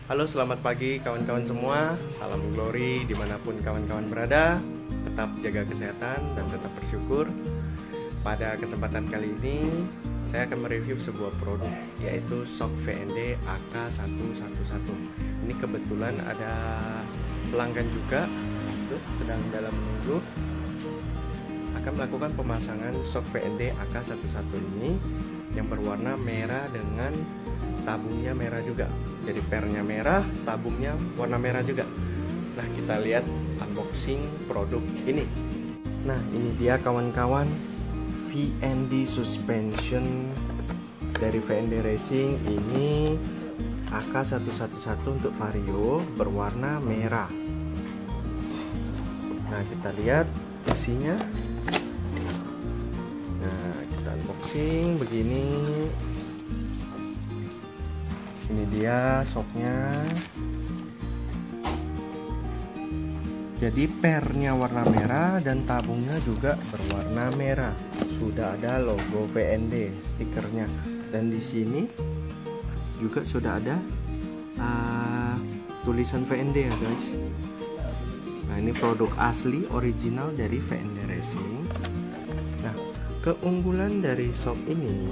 Halo, selamat pagi kawan-kawan semua. Salam glory dimanapun kawan-kawan berada. Tetap jaga kesehatan dan tetap bersyukur. Pada kesempatan kali ini, saya akan mereview sebuah produk, yaitu Shock VND AK111. Ini kebetulan ada pelanggan juga, sedang dalam menunggu, akan melakukan pemasangan Shock VND AK11 ini yang berwarna merah dengan tabungnya merah juga. Jadi pernya merah, tabungnya warna merah juga. Nah, kita lihat unboxing produk ini. Nah, ini dia kawan-kawan, VND suspension dari VND Racing. Ini AK111 untuk Vario berwarna merah. Nah, kita lihat isinya. Nah, kita unboxing begini. Ini dia shocknya. Jadi pernya warna merah dan tabungnya juga berwarna merah. Sudah ada logo VND stikernya, dan di sini juga sudah ada tulisan VND ya guys. Nah, ini produk asli original dari VND Racing. Nah, keunggulan dari shock ini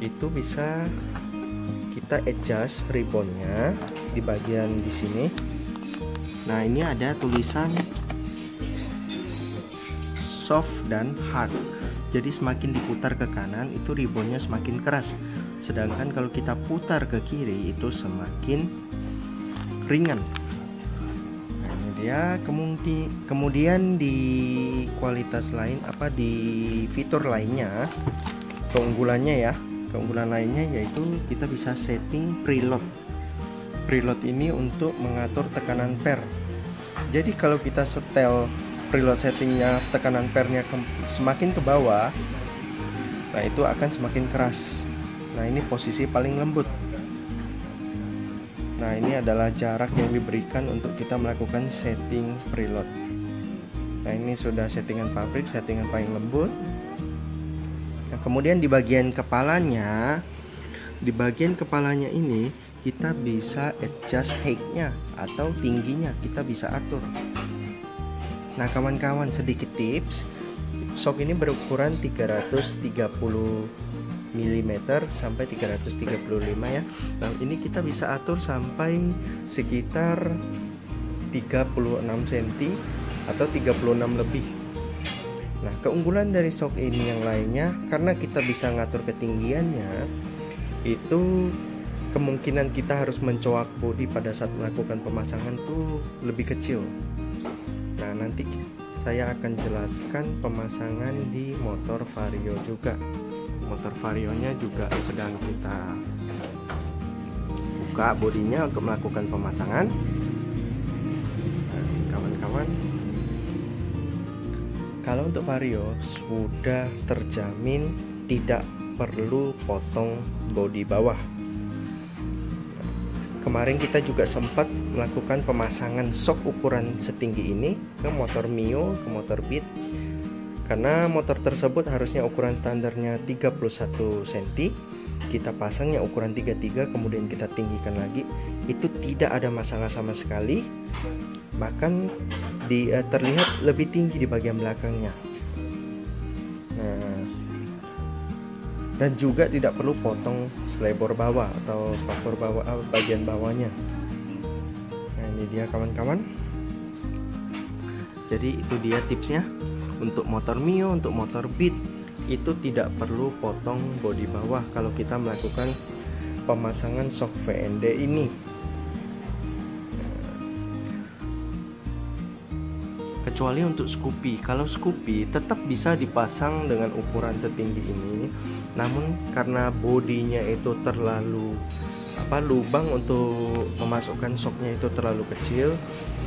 itu bisa kita adjust ribbonnya di bagian di sini. Nah, ini ada tulisan soft dan hard. Jadi semakin diputar ke kanan itu ribbonnya semakin keras. Sedangkan kalau kita putar ke kiri itu semakin ringan. Nah, ini dia. Kemudian di kualitas lain, di fitur lainnya, keunggulannya ya. Keunggulan lainnya yaitu kita bisa setting preload. Preload ini untuk mengatur tekanan per. Jadi kalau kita setel preload settingnya, tekanan pernya semakin ke bawah, nah itu akan semakin keras. Nah, ini posisi paling lembut. Nah, ini adalah jarak yang diberikan untuk kita melakukan setting preload. Nah, ini sudah settingan pabrik, settingan paling lembut. Nah, kemudian di bagian kepalanya ini kita bisa adjust height-nya atau tingginya, kita bisa atur. Nah, kawan-kawan, sedikit tips, shock ini berukuran 330 mm sampai 335 ya. Nah, ini kita bisa atur sampai sekitar 36 cm atau 36 lebih. Nah, keunggulan dari shock ini yang lainnya, karena kita bisa ngatur ketinggiannya, itu kemungkinan kita harus mencoak bodi pada saat melakukan pemasangan tuh lebih kecil. Nah, nanti saya akan jelaskan pemasangan di motor Vario juga. Motor Varionya juga sedang kita buka bodinya untuk melakukan pemasangan. Nah, kawan-kawan, kalau untuk Vario sudah terjamin tidak perlu potong bodi bawah. Kemarin kita juga sempat melakukan pemasangan shock ukuran setinggi ini ke motor Mio, ke motor Beat. Karena motor tersebut harusnya ukuran standarnya 31 cm, kita pasangnya ukuran 33, kemudian kita tinggikan lagi. Itu tidak ada masalah sama sekali. Bahkan terlihat lebih tinggi di bagian belakangnya. Nah, dan juga tidak perlu potong selebor bawah atau spakbor bawah, bagian bawahnya. Nah, ini dia kawan-kawan. Jadi itu dia tipsnya. Untuk motor Mio, untuk motor Beat itu tidak perlu potong bodi bawah kalau kita melakukan pemasangan shock VND ini. Kecuali untuk Scoopy. Kalau Scoopy tetap bisa dipasang dengan ukuran setinggi ini, namun karena bodinya itu terlalu lubang untuk memasukkan shocknya itu terlalu kecil,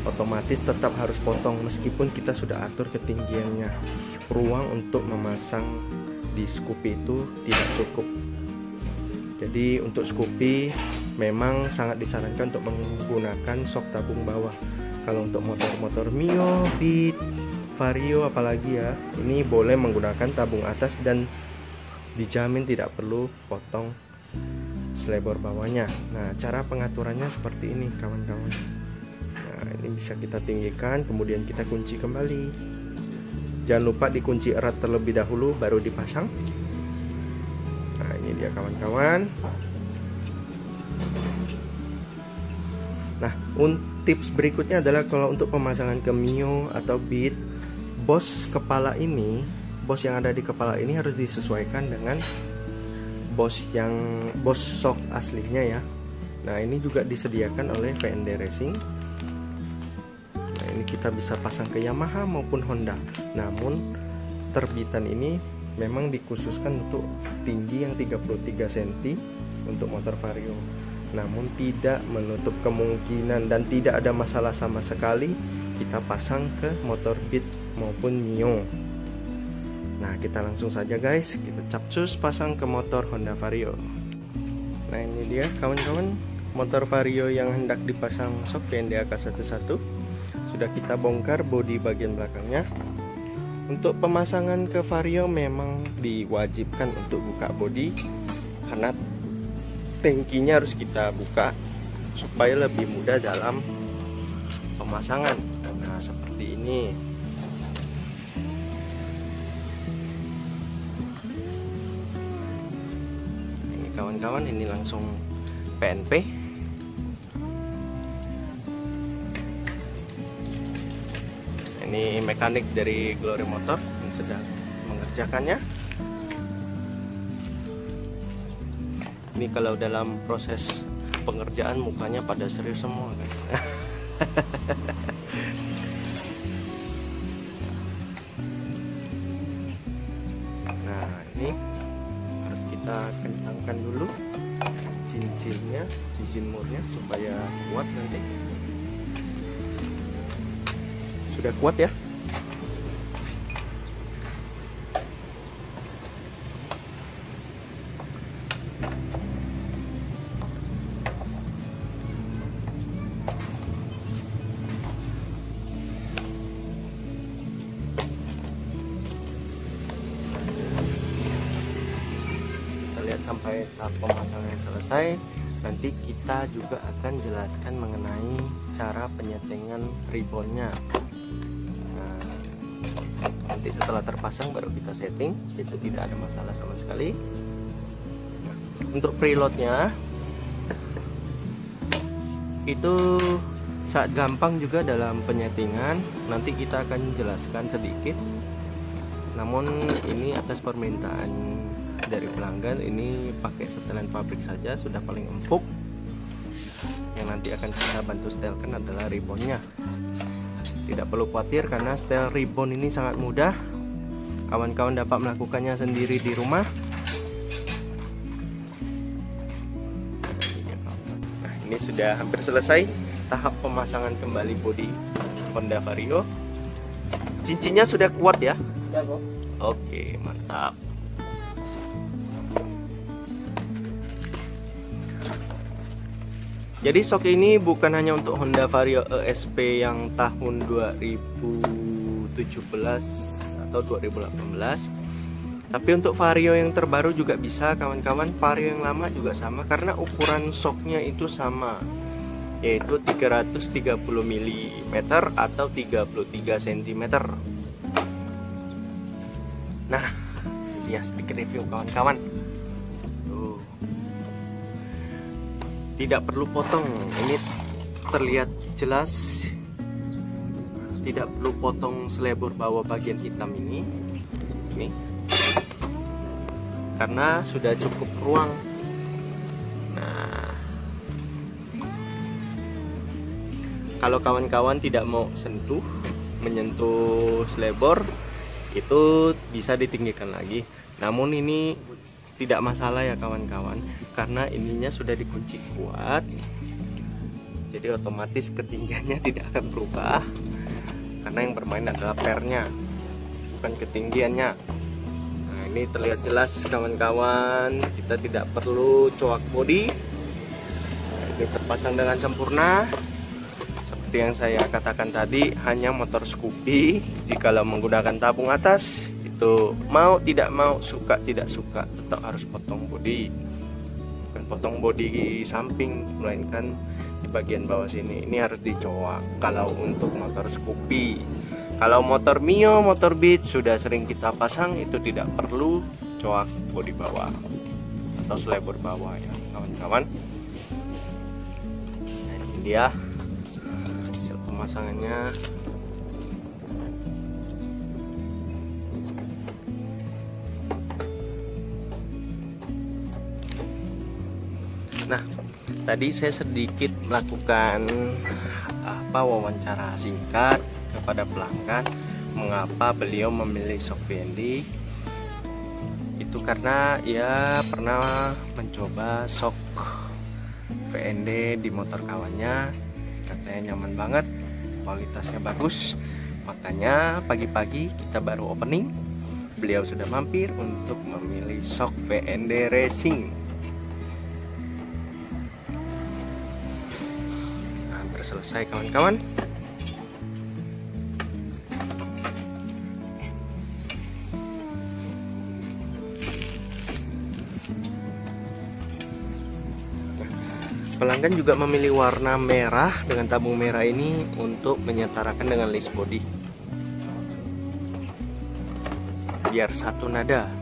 otomatis tetap harus potong meskipun kita sudah atur ketinggiannya. Ruang untuk memasang di Scoopy itu tidak cukup. Jadi untuk Scoopy memang sangat disarankan untuk menggunakan shock tabung bawah. Kalau untuk motor-motor Mio, Beat, Vario apalagi ya, ini boleh menggunakan tabung atas dan dijamin tidak perlu potong selebor bawahnya. Nah, cara pengaturannya seperti ini kawan-kawan. Nah, ini bisa kita tinggikan, kemudian kita kunci kembali. Jangan lupa dikunci erat terlebih dahulu baru dipasang. Nah, ini dia kawan-kawan. Nah, tips berikutnya adalah kalau untuk pemasangan ke Mio atau Beat, bos yang ada di kepala ini harus disesuaikan dengan bos shock aslinya ya. Nah, ini juga disediakan oleh VND Racing. Nah, ini kita bisa pasang ke Yamaha maupun Honda. Namun terbitan ini memang dikhususkan untuk tinggi yang 33 cm untuk motor Vario. Namun tidak menutup kemungkinan dan tidak ada masalah sama sekali kita pasang ke motor Beat maupun Mio. Nah, kita langsung saja guys, kita capcus pasang ke motor Honda Vario. Nah, ini dia kawan-kawan, motor Vario yang hendak dipasang shock VND AK11. Sudah kita bongkar bodi bagian belakangnya. Untuk pemasangan ke Vario memang diwajibkan untuk buka bodi, karena tangkinya harus kita buka supaya lebih mudah dalam pemasangan. Nah, seperti ini. Ini kawan-kawan, ini langsung PNP. Ini mekanik dari Glory Motor yang sedang mengerjakannya. Ini kalau dalam proses pengerjaan mukanya pada serius semua kan. Nah, ini harus kita kencangkan dulu cincin murnya supaya kuat nanti. Sudah kuat ya. Sampai tahap pemasangan selesai, nanti kita juga akan jelaskan mengenai cara penyetingan ribbonnya. Nah, nanti setelah terpasang baru kita setting, itu tidak ada masalah sama sekali. Nah, untuk preloadnya itu sangat gampang juga dalam penyetingan, nanti kita akan jelaskan sedikit. Namun ini atas permintaan dari pelanggan, ini pakai setelan pabrik saja sudah paling empuk. Yang nanti akan kita bantu setelkan adalah ribbonnya. Tidak perlu khawatir karena setel ribbon ini sangat mudah. Kawan-kawan dapat melakukannya sendiri di rumah. Nah, ini sudah hampir selesai tahap pemasangan kembali bodi Honda Vario. Cincinnya sudah kuat ya? Sudah kok. Oke, mantap. Jadi shock ini bukan hanya untuk Honda Vario ESP yang tahun 2017 atau 2018, tapi untuk Vario yang terbaru juga bisa kawan-kawan. Vario yang lama juga sama karena ukuran shocknya itu sama, yaitu 330 mm atau 33 cm. Nah, ini ya sedikit review kawan-kawan. Tidak perlu potong, ini terlihat jelas. Tidak perlu potong selebor bawah bagian hitam ini, karena sudah cukup ruang. Nah, kalau kawan-kawan tidak mau menyentuh selebor, itu bisa ditinggikan lagi. Namun ini tidak masalah ya kawan-kawan, karena ininya sudah dikunci kuat, jadi otomatis ketinggiannya tidak akan berubah, karena yang bermain adalah pernya, bukan ketinggiannya. Nah, ini terlihat jelas kawan-kawan, kita tidak perlu coak bodi. Nah, ini terpasang dengan sempurna. Seperti yang saya katakan tadi, hanya motor Scoopy jikalau menggunakan tabung atas itu mau tidak mau, suka tidak suka, tetap harus potong bodi. bukan potong bodi samping, melainkan di bagian bawah sini. Ini harus dicoak kalau untuk motor Scoopy. Kalau motor Mio, motor Beat sudah sering kita pasang, itu tidak perlu coak bodi bawah atau selebor bawah ya kawan-kawan. Nah, ini dia hasil pemasangannya. Nah, tadi saya sedikit melakukan wawancara singkat kepada pelanggan mengapa beliau memilih shock VND. Itu karena ya pernah mencoba shock VND di motor kawannya, katanya nyaman banget, kualitasnya bagus. Makanya pagi-pagi kita baru opening, beliau sudah mampir untuk memilih shock VND Racing. Selesai kawan-kawan. Pelanggan juga memilih warna merah dengan tabung merah ini untuk menyetarakan dengan list body biar satu nada.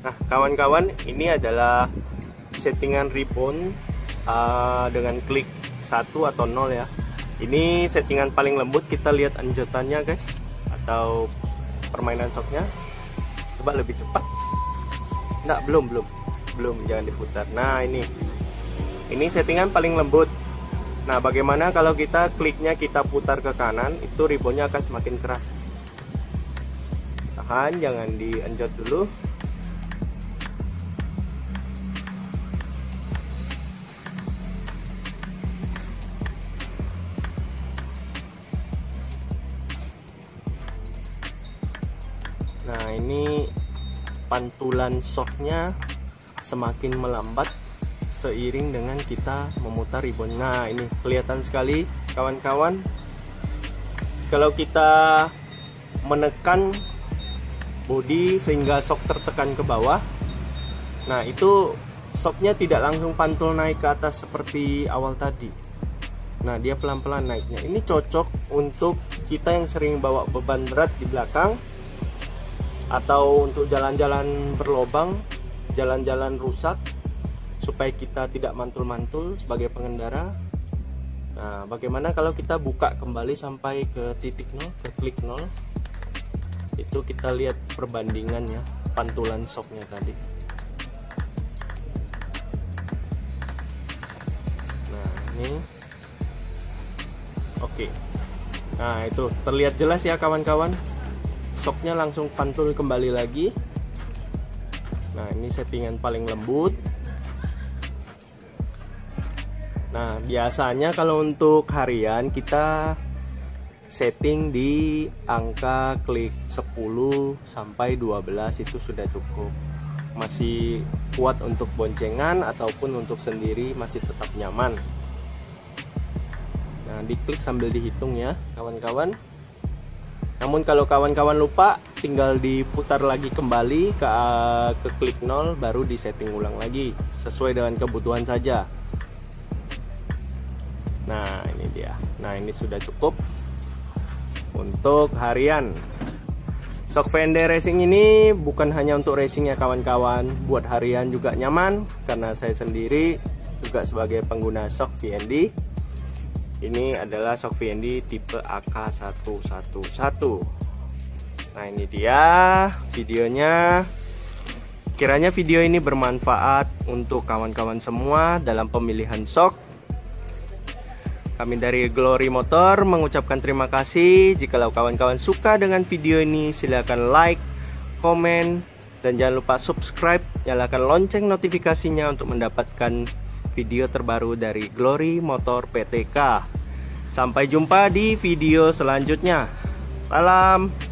Nah kawan-kawan, ini adalah settingan ribbon dengan klik 1 atau 0 ya. Ini settingan paling lembut. Kita lihat anjotannya guys, atau permainan shocknya. Coba lebih cepat. Enggak, belum, jangan diputar. Nah ini settingan paling lembut. Nah bagaimana kalau kita kliknya kita putar ke kanan, itu ribbonnya akan semakin keras. Tahan, jangan dianjot dulu. Nah ini pantulan shocknya semakin melambat seiring dengan kita memutar ribbon. Nah ini kelihatan sekali kawan-kawan, kalau kita menekan bodi sehingga shock tertekan ke bawah, nah itu shocknya tidak langsung pantul naik ke atas seperti awal tadi. Nah dia pelan-pelan naiknya. Ini cocok untuk kita yang sering bawa beban berat di belakang, atau untuk jalan-jalan berlobang, jalan-jalan rusak, supaya kita tidak mantul-mantul sebagai pengendara. Nah bagaimana kalau kita buka kembali sampai ke titik 0, ke klik 0, itu kita lihat perbandingannya pantulan shocknya tadi. Nah ini oke. Nah itu terlihat jelas ya kawan-kawan, shocknya langsung pantul kembali lagi. Nah ini settingan paling lembut. Nah biasanya kalau untuk harian kita setting di angka klik 10 sampai 12 itu sudah cukup, masih kuat untuk boncengan ataupun untuk sendiri masih tetap nyaman. Nah diklik sambil dihitung ya kawan-kawan. Namun kalau kawan-kawan lupa, tinggal diputar lagi kembali ke klik 0, baru disetting ulang lagi sesuai dengan kebutuhan saja. Nah ini dia. Nah ini sudah cukup untuk harian. Shock VND Racing ini bukan hanya untuk racing ya kawan-kawan, buat harian juga nyaman, karena saya sendiri juga sebagai pengguna shock VND. Ini adalah shock VND tipe AK111. Nah ini dia videonya. Kiranya video ini bermanfaat untuk kawan-kawan semua dalam pemilihan shock. Kami dari Glory Motor mengucapkan terima kasih. Jikalau kawan-kawan suka dengan video ini, silakan like, komen, dan jangan lupa subscribe. Nyalakan lonceng notifikasinya untuk mendapatkan video terbaru dari Glory Motor PTK. Sampai jumpa di video selanjutnya. Salam.